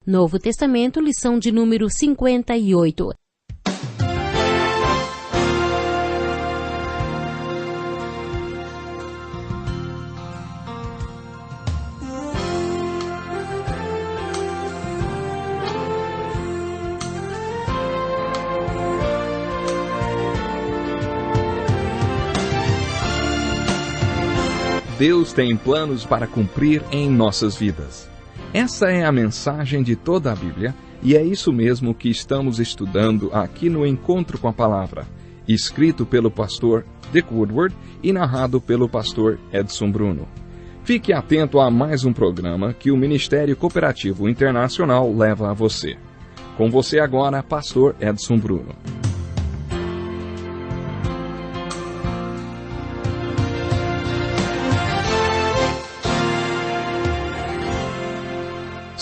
Novo Testamento, lição de número 58. Deus tem planos para cumprir em nossas vidas. Essa é a mensagem de toda a Bíblia, e é isso mesmo que estamos estudando aqui no Encontro com a Palavra, escrito pelo pastor Dick Woodward e narrado pelo pastor Edson Bruno. Fique atento a mais um programa que o Ministério Cooperativo Internacional leva a você. Com você agora, pastor Edson Bruno.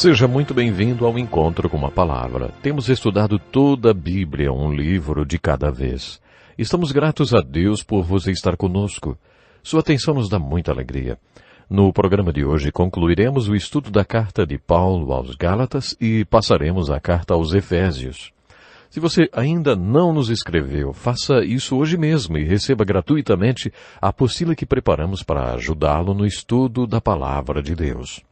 Seja muito bem-vindo ao Encontro com a Palavra. Temos estudado toda a Bíblia, um livro de cada vez. Estamos gratos a Deus por você estar conosco. Sua atenção nos dá muita alegria. No programa de hoje concluiremos o estudo da carta de Paulo aos Gálatas e passaremos à carta aos Efésios. Se você ainda não nos escreveu, faça isso hoje mesmo e receba gratuitamente a apostila que preparamos para ajudá-lo no estudo da Palavra de Deus.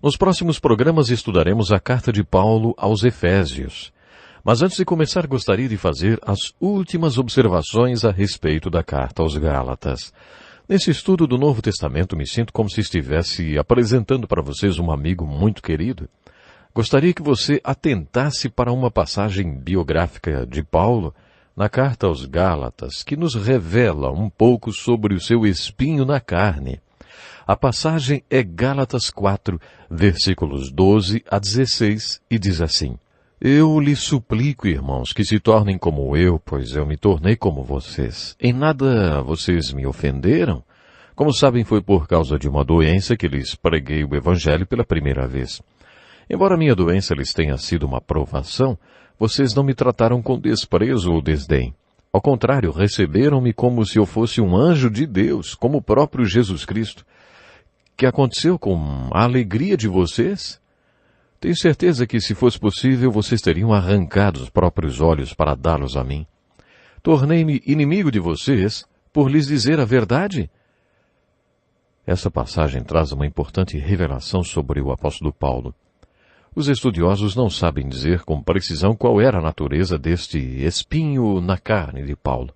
Nos próximos programas estudaremos a carta de Paulo aos Efésios. Mas antes de começar, gostaria de fazer as últimas observações a respeito da carta aos Gálatas. Nesse estudo do Novo Testamento, me sinto como se estivesse apresentando para vocês um amigo muito querido. Gostaria que você atentasse para uma passagem biográfica de Paulo na carta aos Gálatas, que nos revela um pouco sobre o seu espinho na carne. A passagem é Gálatas 4, versículos 12 a 16, e diz assim: Eu lhes suplico, irmãos, que se tornem como eu, pois eu me tornei como vocês. Em nada vocês me ofenderam. Como sabem, foi por causa de uma doença que lhes preguei o Evangelho pela primeira vez. Embora minha doença lhes tenha sido uma provação, vocês não me trataram com desprezo ou desdém. Ao contrário, receberam-me como se eu fosse um anjo de Deus, como o próprio Jesus Cristo. O que aconteceu com a alegria de vocês? Tenho certeza que, se fosse possível, vocês teriam arrancado os próprios olhos para dá-los a mim. Tornei-me inimigo de vocês por lhes dizer a verdade? Essa passagem traz uma importante revelação sobre o apóstolo Paulo. Os estudiosos não sabem dizer com precisão qual era a natureza deste espinho na carne de Paulo.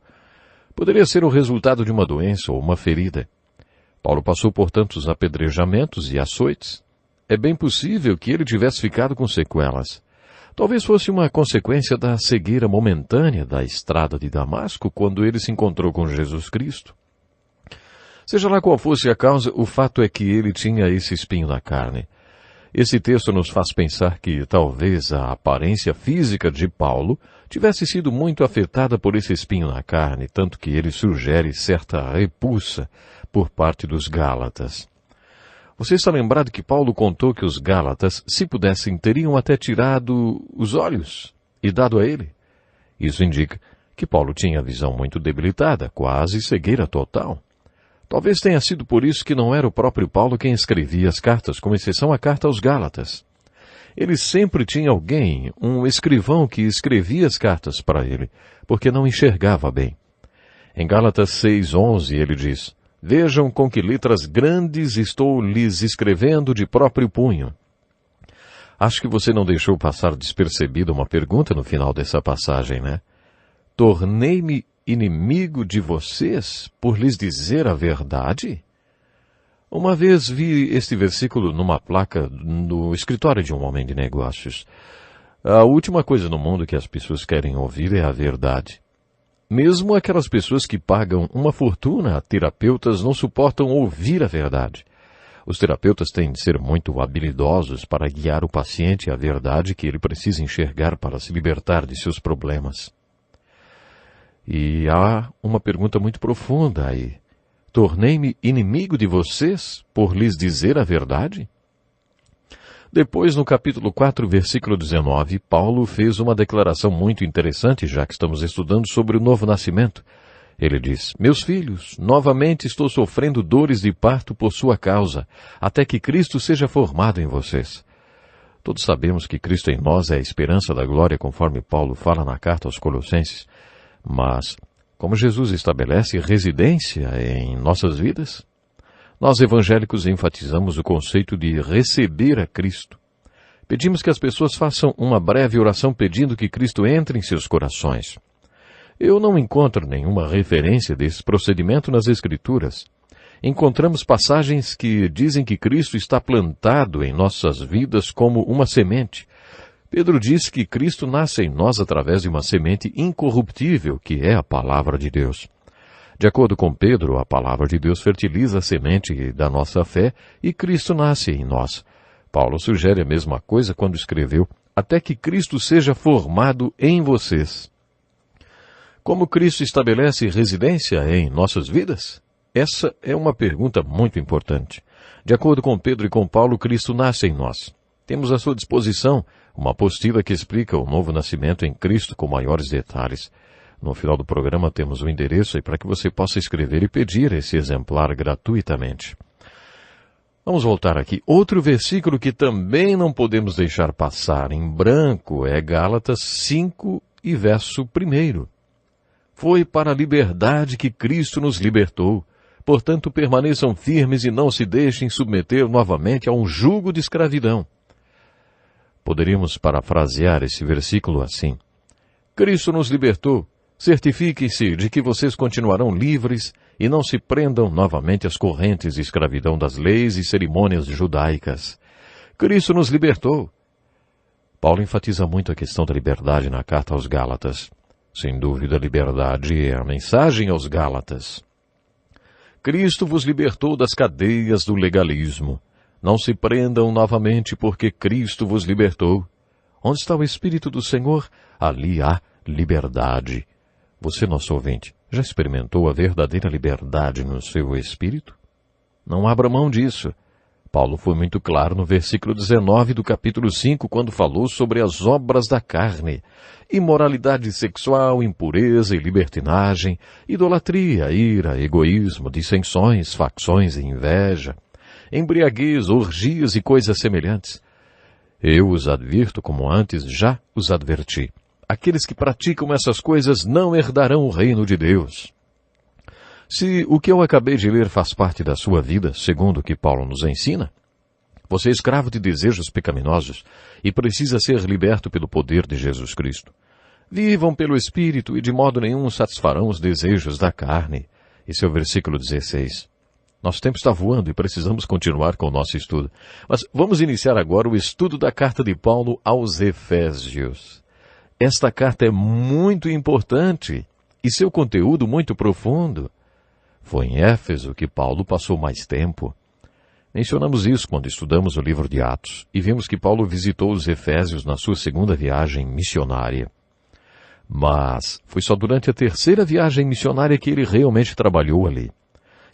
Poderia ser o resultado de uma doença ou uma ferida. Paulo passou por tantos apedrejamentos e açoites. É bem possível que ele tivesse ficado com sequelas. Talvez fosse uma consequência da cegueira momentânea da estrada de Damasco, quando ele se encontrou com Jesus Cristo. Seja lá qual fosse a causa, o fato é que ele tinha esse espinho na carne. Esse texto nos faz pensar que talvez a aparência física de Paulo tivesse sido muito afetada por esse espinho na carne, tanto que ele sugere certa repulsa por parte dos Gálatas. Você está lembrado que Paulo contou que os Gálatas, se pudessem, teriam até tirado os olhos e dado a ele? Isso indica que Paulo tinha a visão muito debilitada, quase cegueira total. Talvez tenha sido por isso que não era o próprio Paulo quem escrevia as cartas, com exceção à carta aos Gálatas. Ele sempre tinha alguém, um escrivão, que escrevia as cartas para ele, porque não enxergava bem. Em Gálatas 6:11 ele diz: Vejam com que letras grandes estou lhes escrevendo de próprio punho. Acho que você não deixou passar despercebida uma pergunta no final dessa passagem, né? Tornei-me inimigo de vocês por lhes dizer a verdade? Uma vez vi este versículo numa placa no escritório de um homem de negócios. A última coisa no mundo que as pessoas querem ouvir é a verdade. Mesmo aquelas pessoas que pagam uma fortuna a terapeutas não suportam ouvir a verdade. Os terapeutas têm de ser muito habilidosos para guiar o paciente à verdade que ele precisa enxergar para se libertar de seus problemas. E há uma pergunta muito profunda aí. Tornei-me inimigo de vocês por lhes dizer a verdade? Depois, no capítulo 4, versículo 19, Paulo fez uma declaração muito interessante, já que estamos estudando sobre o novo nascimento. Ele diz: Meus filhos, novamente estou sofrendo dores de parto por sua causa, até que Cristo seja formado em vocês. Todos sabemos que Cristo em nós é a esperança da glória, conforme Paulo fala na carta aos Colossenses. Mas, como Jesus estabelece residência em nossas vidas? Nós evangélicos enfatizamos o conceito de receber a Cristo. Pedimos que as pessoas façam uma breve oração pedindo que Cristo entre em seus corações. Eu não encontro nenhuma referência desse procedimento nas Escrituras. Encontramos passagens que dizem que Cristo está plantado em nossas vidas como uma semente. Pedro diz que Cristo nasce em nós através de uma semente incorruptível, que é a palavra de Deus. De acordo com Pedro, a palavra de Deus fertiliza a semente da nossa fé e Cristo nasce em nós. Paulo sugere a mesma coisa quando escreveu, até que Cristo seja formado em vocês. Como Cristo estabelece residência em nossas vidas? Essa é uma pergunta muito importante. De acordo com Pedro e com Paulo, Cristo nasce em nós. Temos à sua disposição uma apostila que explica o novo nascimento em Cristo com maiores detalhes. No final do programa temos o endereço aí para que você possa escrever e pedir esse exemplar gratuitamente. Vamos voltar aqui. Outro versículo que também não podemos deixar passar em branco é Gálatas 5 e verso 1. Foi para a liberdade que Cristo nos libertou. Portanto, permaneçam firmes e não se deixem submeter novamente a um jugo de escravidão. Poderíamos parafrasear esse versículo assim. Cristo nos libertou. Certifiquem-se de que vocês continuarão livres e não se prendam novamente às correntes de escravidão das leis e cerimônias judaicas. Cristo nos libertou. Paulo enfatiza muito a questão da liberdade na carta aos Gálatas. Sem dúvida, a liberdade é a mensagem aos Gálatas. Cristo vos libertou das cadeias do legalismo. Não se prendam novamente, porque Cristo vos libertou. Onde está o Espírito do Senhor? Ali há liberdade. Você, nosso ouvinte, já experimentou a verdadeira liberdade no seu espírito? Não abra mão disso. Paulo foi muito claro no versículo 19 do capítulo 5, quando falou sobre as obras da carne. Imoralidade sexual, impureza e libertinagem, idolatria, ira, egoísmo, dissensões, facções e inveja, embriaguez, orgias e coisas semelhantes. Eu os advirto como antes já os adverti. Aqueles que praticam essas coisas não herdarão o reino de Deus. Se o que eu acabei de ler faz parte da sua vida, segundo o que Paulo nos ensina, você é escravo de desejos pecaminosos e precisa ser liberto pelo poder de Jesus Cristo. Vivam pelo Espírito e de modo nenhum satisfarão os desejos da carne. Esse é o versículo 16. Nosso tempo está voando e precisamos continuar com o nosso estudo. Mas vamos iniciar agora o estudo da carta de Paulo aos Efésios. Esta carta é muito importante e seu conteúdo muito profundo. Foi em Éfeso que Paulo passou mais tempo. Mencionamos isso quando estudamos o livro de Atos e vimos que Paulo visitou os Efésios na sua segunda viagem missionária. Mas foi só durante a terceira viagem missionária que ele realmente trabalhou ali.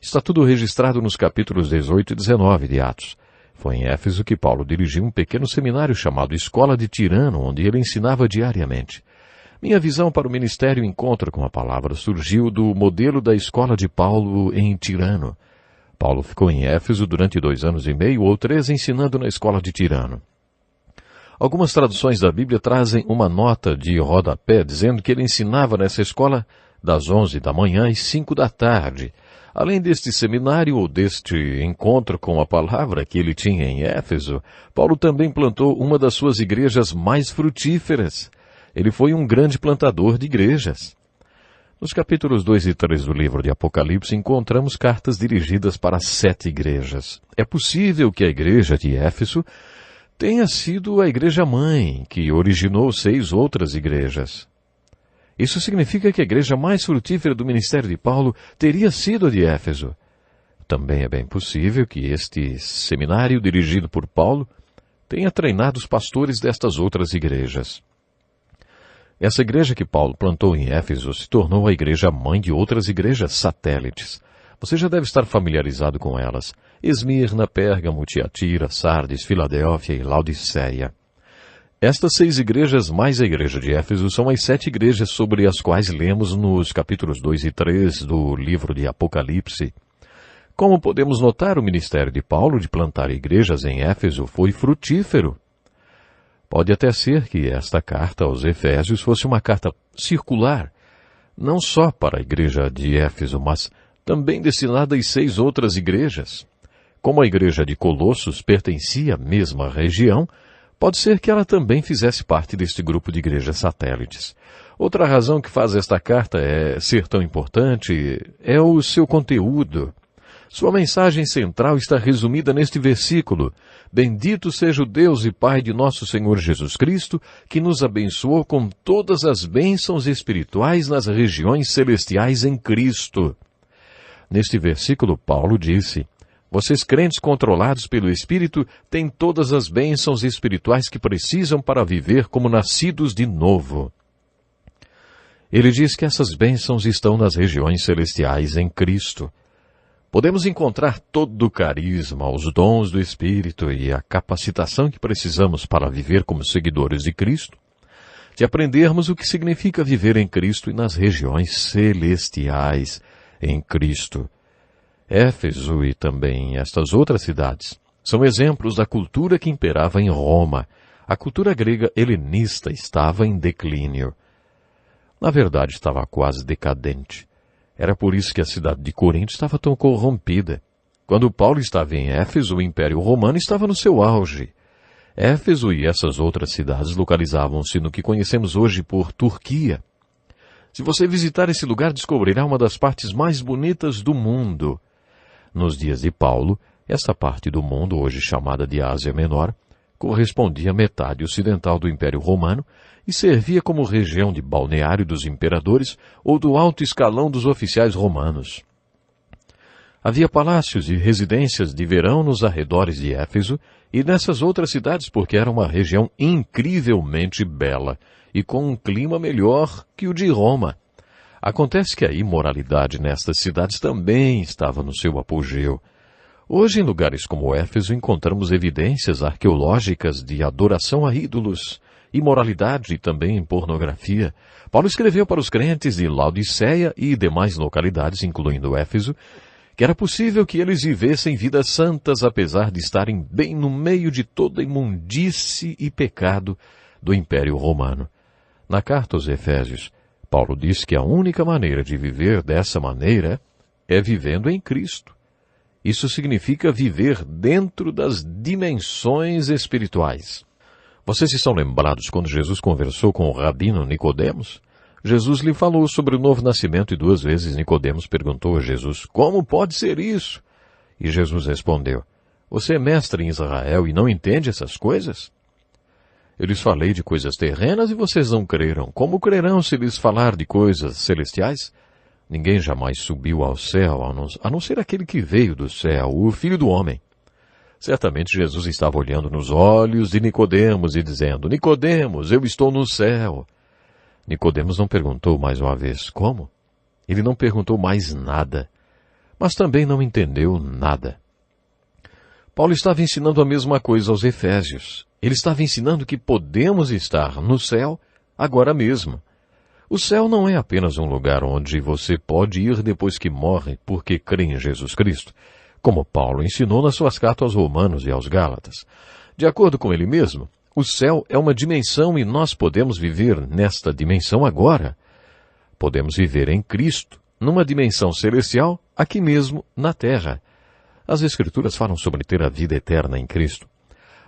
Está tudo registrado nos capítulos 18 e 19 de Atos. Foi em Éfeso que Paulo dirigiu um pequeno seminário chamado Escola de Tirano, onde ele ensinava diariamente. Minha visão para o ministério Encontro com a Palavra surgiu do modelo da escola de Paulo em Tirano. Paulo ficou em Éfeso durante 2 anos e meio ou 3 ensinando na escola de Tirano. Algumas traduções da Bíblia trazem uma nota de rodapé dizendo que ele ensinava nessa escola das 11 da manhã às 5 da tarde. Além deste seminário ou deste encontro com a palavra que ele tinha em Éfeso, Paulo também plantou uma das suas igrejas mais frutíferas. Ele foi um grande plantador de igrejas. Nos capítulos 2 e 3 do livro de Apocalipse, encontramos cartas dirigidas para 7 igrejas. É possível que a igreja de Éfeso tenha sido a igreja-mãe, que originou 6 outras igrejas. Isso significa que a igreja mais frutífera do ministério de Paulo teria sido a de Éfeso. Também é bem possível que este seminário dirigido por Paulo tenha treinado os pastores destas outras igrejas. Essa igreja que Paulo plantou em Éfeso se tornou a igreja-mãe de outras igrejas satélites. Você já deve estar familiarizado com elas. Esmirna, Pérgamo, Tiatira, Sardes, Filadélfia e Laodiceia. Estas 6 igrejas mais a igreja de Éfeso são as 7 igrejas sobre as quais lemos nos capítulos 2 e 3 do livro de Apocalipse. Como podemos notar, o ministério de Paulo de plantar igrejas em Éfeso foi frutífero. Pode até ser que esta carta aos Efésios fosse uma carta circular, não só para a igreja de Éfeso, mas também destinada às 6 outras igrejas. Como a igreja de Colossos pertencia à mesma região, pode ser que ela também fizesse parte deste grupo de igrejas satélites. Outra razão que faz esta carta ser tão importante é o seu conteúdo. Sua mensagem central está resumida neste versículo: Bendito seja o Deus e Pai de nosso Senhor Jesus Cristo, que nos abençoou com todas as bênçãos espirituais nas regiões celestiais em Cristo. Neste versículo, Paulo disse: Vocês crentes controlados pelo Espírito têm todas as bênçãos espirituais que precisam para viver como nascidos de novo. Ele diz que essas bênçãos estão nas regiões celestiais em Cristo. Podemos encontrar todo o carisma, os dons do Espírito e a capacitação que precisamos para viver como seguidores de Cristo, de aprendermos o que significa viver em Cristo e nas regiões celestiais em Cristo. Éfeso e também estas outras cidades são exemplos da cultura que imperava em Roma. A cultura grega helenista estava em declínio. Na verdade, estava quase decadente. Era por isso que a cidade de Corinto estava tão corrompida. Quando Paulo estava em Éfeso, o Império Romano estava no seu auge. Éfeso e essas outras cidades localizavam-se no que conhecemos hoje por Turquia. Se você visitar esse lugar, descobrirá uma das partes mais bonitas do mundo. Nos dias de Paulo, esta parte do mundo, hoje chamada de Ásia Menor, correspondia à metade ocidental do Império Romano e servia como região de balneário dos imperadores ou do alto escalão dos oficiais romanos. Havia palácios e residências de verão nos arredores de Éfeso e nessas outras cidades porque era uma região incrivelmente bela e com um clima melhor que o de Roma. Acontece que a imoralidade nestas cidades também estava no seu apogeu. Hoje, em lugares como Éfeso, encontramos evidências arqueológicas de adoração a ídolos, imoralidade e também pornografia. Paulo escreveu para os crentes de Laodiceia e demais localidades, incluindo Éfeso, que era possível que eles vivessem vidas santas apesar de estarem bem no meio de toda a imundície e pecado do Império Romano. Na carta aos Efésios, Paulo diz que a única maneira de viver dessa maneira é vivendo em Cristo. Isso significa viver dentro das dimensões espirituais. Vocês estão lembrados quando Jesus conversou com o rabino Nicodemos? Jesus lhe falou sobre o novo nascimento e 2 vezes Nicodemos perguntou a Jesus: Como pode ser isso? E Jesus respondeu: Você é mestre em Israel e não entende essas coisas? Eu lhes falei de coisas terrenas e vocês não creram. Como crerão se lhes falar de coisas celestiais? Ninguém jamais subiu ao céu, a não ser aquele que veio do céu, o Filho do Homem. Certamente Jesus estava olhando nos olhos de Nicodemos e dizendo: Nicodemos, eu estou no céu. Nicodemos não perguntou mais uma vez como? Ele não perguntou mais nada, mas também não entendeu nada. Paulo estava ensinando a mesma coisa aos Efésios. Ele estava ensinando que podemos estar no céu agora mesmo. O céu não é apenas um lugar onde você pode ir depois que morre porque crê em Jesus Cristo, como Paulo ensinou nas suas cartas aos Romanos e aos Gálatas. De acordo com ele mesmo, o céu é uma dimensão e nós podemos viver nesta dimensão agora. Podemos viver em Cristo, numa dimensão celestial, aqui mesmo na terra. As Escrituras falam sobre ter a vida eterna em Cristo.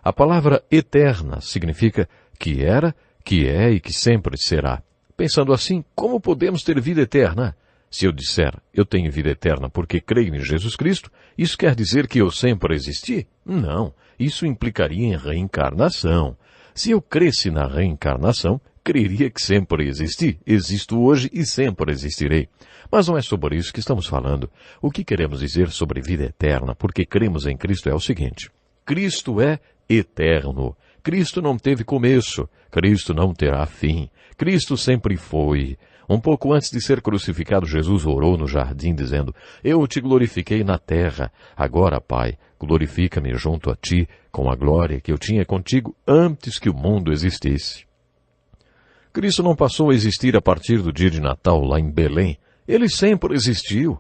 A palavra eterna significa que era, que é e que sempre será. Pensando assim, como podemos ter vida eterna? Se eu disser, eu tenho vida eterna porque creio em Jesus Cristo, isso quer dizer que eu sempre existi? Não, isso implicaria em reencarnação. Se eu cresce na reencarnação, creria que sempre existi, existo hoje e sempre existirei. Mas não é sobre isso que estamos falando. O que queremos dizer sobre vida eterna, porque cremos em Cristo, é o seguinte: Cristo é eterno. Cristo não teve começo. Cristo não terá fim. Cristo sempre foi. Um pouco antes de ser crucificado, Jesus orou no jardim, dizendo: Eu te glorifiquei na terra. Agora, Pai, glorifica-me junto a ti com a glória que eu tinha contigo antes que o mundo existisse. Cristo não passou a existir a partir do dia de Natal lá em Belém. Ele sempre existiu.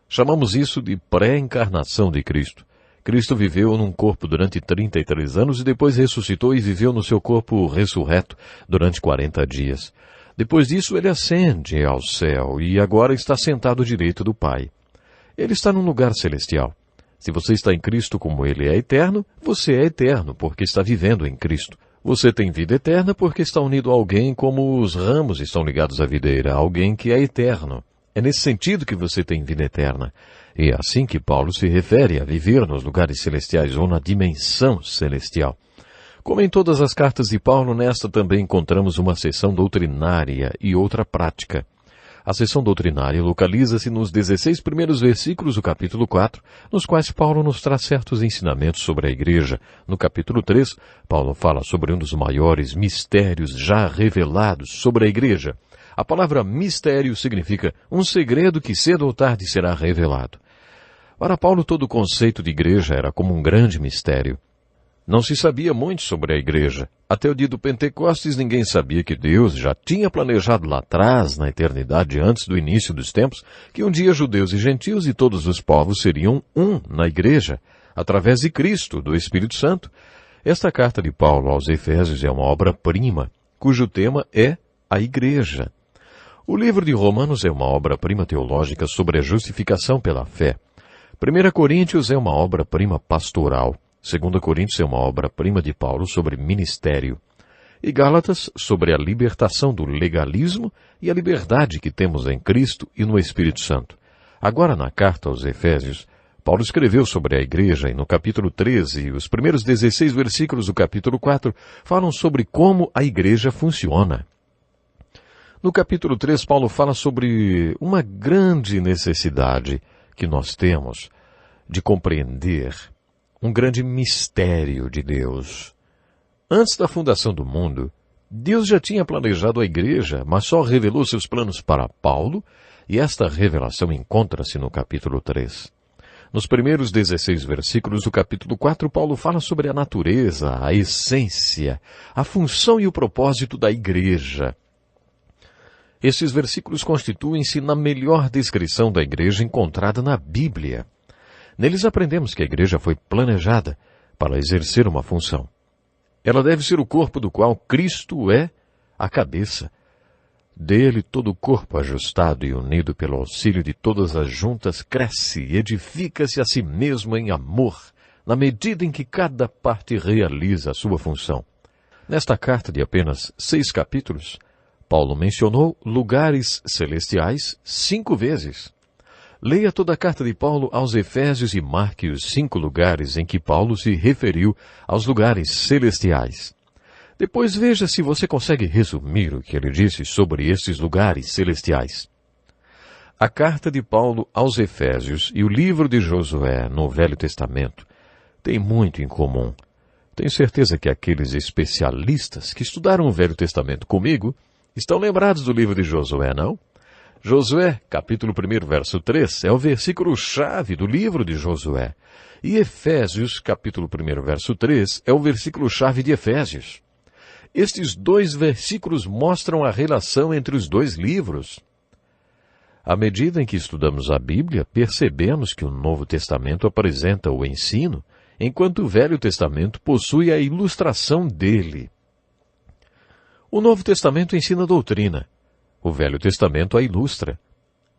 Chamamos isso de pré-encarnação de Cristo. Cristo viveu num corpo durante 33 anos e depois ressuscitou e viveu no seu corpo ressurreto durante 40 dias. Depois disso, ele ascende ao céu e agora está sentado à direita do Pai. Ele está num lugar celestial. Se você está em Cristo como ele é eterno, você é eterno porque está vivendo em Cristo. Você tem vida eterna porque está unido a alguém como os ramos estão ligados à videira, alguém que é eterno. É nesse sentido que você tem vida eterna. E é assim que Paulo se refere a viver nos lugares celestiais ou na dimensão celestial. Como em todas as cartas de Paulo, nesta também encontramos uma seção doutrinária e outra prática. A seção doutrinária localiza-se nos 16 primeiros versículos do capítulo 4, nos quais Paulo nos traz certos ensinamentos sobre a igreja. No capítulo 3, Paulo fala sobre um dos maiores mistérios já revelados sobre a igreja. A palavra mistério significa um segredo que cedo ou tarde será revelado. Para Paulo, todo o conceito de igreja era como um grande mistério. Não se sabia muito sobre a igreja. Até o dia do Pentecostes, ninguém sabia que Deus já tinha planejado lá atrás, na eternidade antes do início dos tempos, que um dia judeus e gentios e todos os povos seriam um na igreja, através de Cristo, do Espírito Santo. Esta carta de Paulo aos Efésios é uma obra-prima, cujo tema é a igreja. O livro de Romanos é uma obra-prima teológica sobre a justificação pela fé. 1 Coríntios é uma obra-prima pastoral. 2 Coríntios é uma obra-prima de Paulo sobre ministério. E Gálatas sobre a libertação do legalismo e a liberdade que temos em Cristo e no Espírito Santo. Agora, na carta aos Efésios, Paulo escreveu sobre a igreja e no capítulo 13, os primeiros 16 versículos do capítulo 4 falam sobre como a igreja funciona. No capítulo 3, Paulo fala sobre uma grande necessidade que nós temos de compreender um grande mistério de Deus. Antes da fundação do mundo, Deus já tinha planejado a igreja, mas só revelou seus planos para Paulo, e esta revelação encontra-se no capítulo 3. Nos primeiros 16 versículos do capítulo 4, Paulo fala sobre a natureza, a essência, a função e o propósito da igreja. Esses versículos constituem-se na melhor descrição da igreja encontrada na Bíblia. Neles aprendemos que a igreja foi planejada para exercer uma função. Ela deve ser o corpo do qual Cristo é a cabeça. Dele todo o corpo ajustado e unido pelo auxílio de todas as juntas cresce e edifica-se a si mesmo em amor, na medida em que cada parte realiza a sua função. Nesta carta de apenas 6 capítulos, Paulo mencionou lugares celestiais 5 vezes. Leia toda a carta de Paulo aos Efésios e marque os 5 lugares em que Paulo se referiu aos lugares celestiais. Depois veja se você consegue resumir o que ele disse sobre esses lugares celestiais. A carta de Paulo aos Efésios e o livro de Josué no Velho Testamento têm muito em comum. Tenho certeza que aqueles especialistas que estudaram o Velho Testamento comigo estão lembrados do livro de Josué, não? Josué, capítulo 1, verso 3, é o versículo-chave do livro de Josué. E Efésios, capítulo 1, verso 3, é o versículo-chave de Efésios. Estes 2 versículos mostram a relação entre os 2 livros. À medida em que estudamos a Bíblia, percebemos que o Novo Testamento apresenta o ensino, enquanto o Velho Testamento possui a ilustração dele. O Novo Testamento ensina a doutrina. O Velho Testamento a ilustra.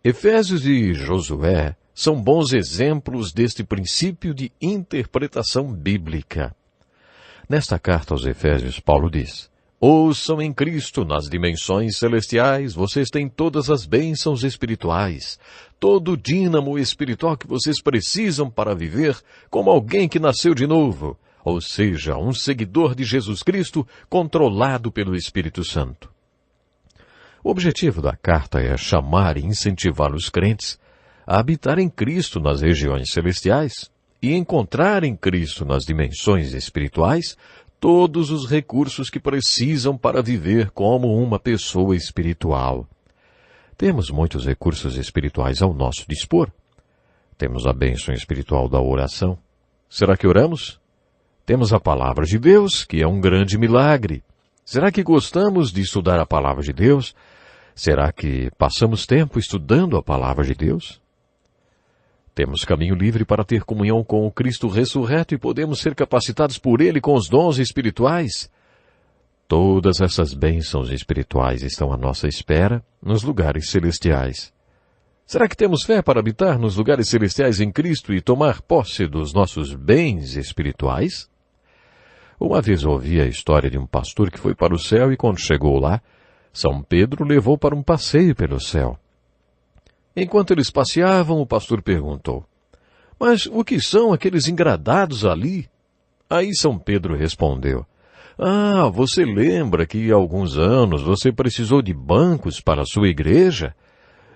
Efésios e Josué são bons exemplos deste princípio de interpretação bíblica. Nesta carta aos Efésios, Paulo diz: ouçam em Cristo nas dimensões celestiais, vocês têm todas as bênçãos espirituais, todo o dínamo espiritual que vocês precisam para viver como alguém que nasceu de novo, ou seja, um seguidor de Jesus Cristo controlado pelo Espírito Santo. O objetivo da carta é chamar e incentivar os crentes a habitar em Cristo nas regiões celestiais e encontrar em Cristo nas dimensões espirituais todos os recursos que precisam para viver como uma pessoa espiritual. Temos muitos recursos espirituais ao nosso dispor. Temos a bênção espiritual da oração. Será que oramos? Temos a palavra de Deus, que é um grande milagre. Será que gostamos de estudar a palavra de Deus? Será que passamos tempo estudando a palavra de Deus? Temos caminho livre para ter comunhão com o Cristo ressurreto e podemos ser capacitados por Ele com os dons espirituais. Todas essas bênçãos espirituais estão à nossa espera nos lugares celestiais. Será que temos fé para habitar nos lugares celestiais em Cristo e tomar posse dos nossos bens espirituais? Uma vez ouvi a história de um pastor que foi para o céu e quando chegou lá, São Pedro levou para um passeio pelo céu. Enquanto eles passeavam, o pastor perguntou: "Mas o que são aqueles engradados ali?" Aí São Pedro respondeu: "Ah, você lembra que há alguns anos você precisou de bancos para a sua igreja?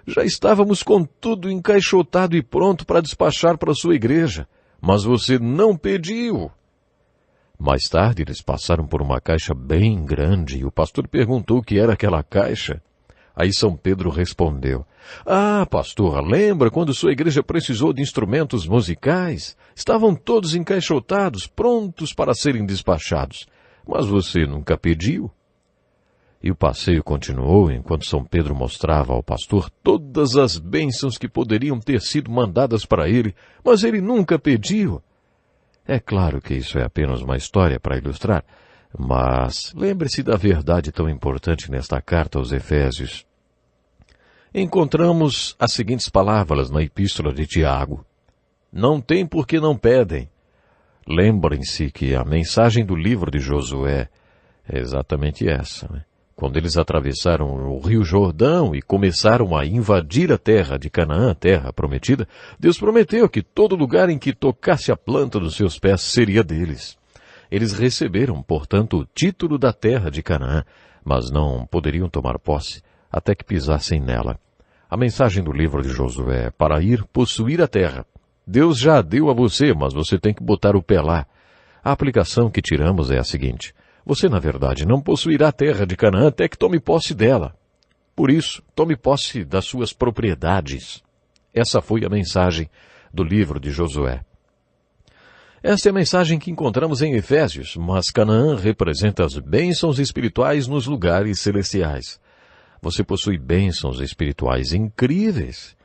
Já estávamos com tudo encaixotado e pronto para despachar para a sua igreja, mas você não pediu." Mais tarde eles passaram por uma caixa bem grande e o pastor perguntou o que era aquela caixa. Aí São Pedro respondeu: "Ah, pastor, lembra quando sua igreja precisou de instrumentos musicais? Estavam todos encaixotados, prontos para serem despachados, mas você nunca pediu." E o passeio continuou enquanto São Pedro mostrava ao pastor todas as bênçãos que poderiam ter sido mandadas para ele, mas ele nunca pediu. É claro que isso é apenas uma história para ilustrar, mas lembre-se da verdade tão importante nesta carta aos Efésios. Encontramos as seguintes palavras na epístola de Tiago: "Não tem porque não pedem." Lembrem-se que a mensagem do livro de Josué é exatamente essa, né? Quando eles atravessaram o rio Jordão e começaram a invadir a terra de Canaã, a terra prometida, Deus prometeu que todo lugar em que tocasse a planta dos seus pés seria deles. Eles receberam, portanto, o título da terra de Canaã, mas não poderiam tomar posse até que pisassem nela. A mensagem do livro de Josué é para ir possuir a terra. Deus já a deu a você, mas você tem que botar o pé lá. A aplicação que tiramos é a seguinte: você, na verdade, não possuirá a terra de Canaã até que tome posse dela. Por isso, tome posse das suas propriedades. Essa foi a mensagem do livro de Josué. Esta é a mensagem que encontramos em Efésios, mas Canaã representa as bênçãos espirituais nos lugares celestiais. Você possui bênçãos espirituais incríveis.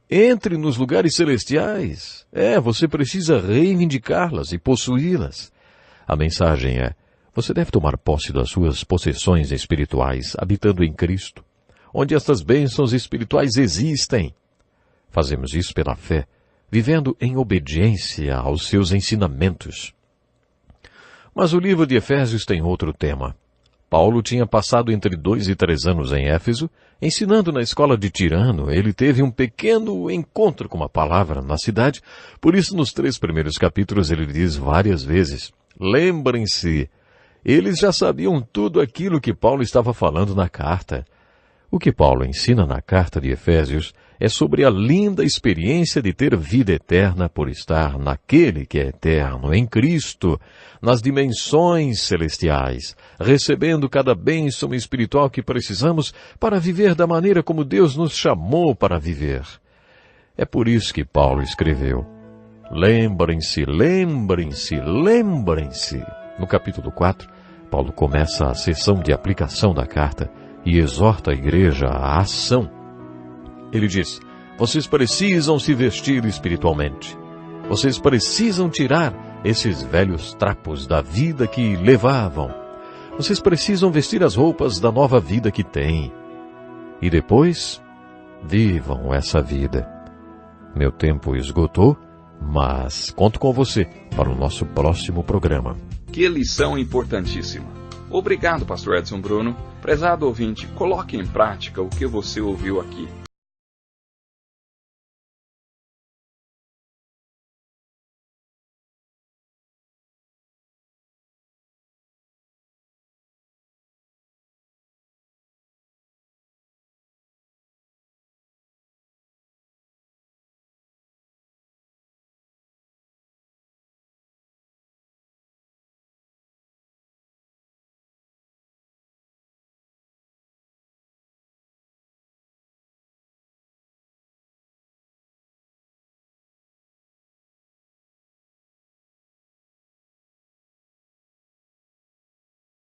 Entre nos lugares celestiais. Você precisa reivindicá-las e possuí-las. A mensagem é: você deve tomar posse das suas possessões espirituais, habitando em Cristo, onde estas bênçãos espirituais existem. Fazemos isso pela fé, vivendo em obediência aos seus ensinamentos. Mas o livro de Efésios tem outro tema. Paulo tinha passado entre 2 e 3 anos em Éfeso, ensinando na escola de Tirano. Ele teve um pequeno encontro com uma palavra na cidade, por isso nos 3 primeiros capítulos ele diz várias vezes: lembrem-se. Eles já sabiam tudo aquilo que Paulo estava falando na carta. O que Paulo ensina na carta de Efésios é sobre a linda experiência de ter vida eterna por estar naquele que é eterno, em Cristo, nas dimensões celestiais, recebendo cada bênção espiritual que precisamos para viver da maneira como Deus nos chamou para viver. É por isso que Paulo escreveu: lembrem-se, lembrem-se, lembrem-se. No capítulo 4, Paulo começa a sessão de aplicação da carta e exorta a igreja à ação. Ele diz: vocês precisam se vestir espiritualmente. Vocês precisam tirar esses velhos trapos da vida que levavam. Vocês precisam vestir as roupas da nova vida que têm. E depois, vivam essa vida. Meu tempo esgotou, mas conto com você para o nosso próximo programa. Que lição importantíssima. Obrigado, pastor Edson Bruno. Prezado ouvinte, coloque em prática o que você ouviu aqui.